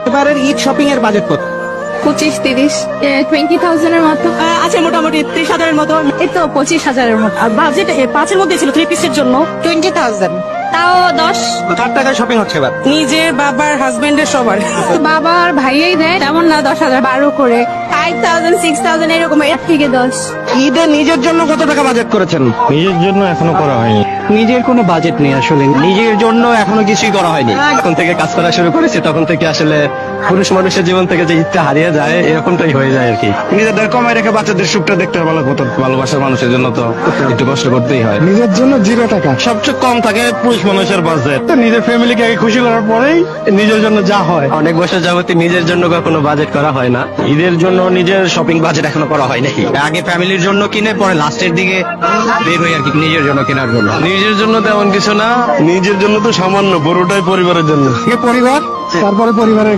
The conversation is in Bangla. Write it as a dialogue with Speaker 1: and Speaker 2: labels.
Speaker 1: এবারের ঈদ শপিং এর বাজেট কত?
Speaker 2: 25-30 20,000-এর মতো।
Speaker 1: আছে মোটামুটি 30,000-এর মতো।
Speaker 2: এই তো 25,000-এর মতো।
Speaker 1: আর বাজেট 5-এর মধ্যে ছিল 3 পিসের জন্য
Speaker 2: 20,000 তাও 10।
Speaker 1: 4 টাকায় শপিং হচ্ছে এবার। নিজের বাবার হাজবেন্ডের সবার।
Speaker 2: বাবার ভাইয়াই দেয়, তেমন না 10,000 12 করে 5,000 6,000 এরকম, এর থেকে 10।
Speaker 1: ঈদে নিজের জন্য কত টাকা বাজেট করেছেন?
Speaker 3: নিজের জন্য এখনো করা হয়নি।
Speaker 1: নিজের কোনো বাজেট নেই আসলে, নিজের জন্য এখনো কিছুই করা হয়নি।
Speaker 3: যখন থেকে কাজ করা শুরু করেছি তখন থেকে আসলে পুরুষ মানুষের জীবন থেকে যে ঈদটা হারিয়ে যায় এরকমটাই হয়ে যায় আর কি। নিজেদের কমায় রেখে বাচ্চাদের সুখটা দেখতে ভালো হতো। ভালোবাসার মানুষের জন্য তো একটু কষ্ট করতেই হয়।
Speaker 4: নিজের জন্য 0 টাকা।
Speaker 3: সবচেয়ে কম থাকে পুরুষ মানুষের বাজেট। তো নিজের ফ্যামিলিকে আগে খুশি করার পরেই নিজের জন্য যা হয়। অনেক বছর যাবতীয় নিজের জন্য কখনো বাজেট করা হয় না। ঈদের জন্য নিজের শপিং বাজেট এখনো করা হয় নাকি। আগে ফ্যামিলির জন্য কিনে পরে লাস্টের দিকে বের হই আর কি নিজের জন্য কেনার জন্য। নিজের জন্য তেমন কিছু না, নিজের জন্য তো সামান্য, বড়টাই পরিবারের জন্য।
Speaker 4: পরিবার, তারপরে পরিবারের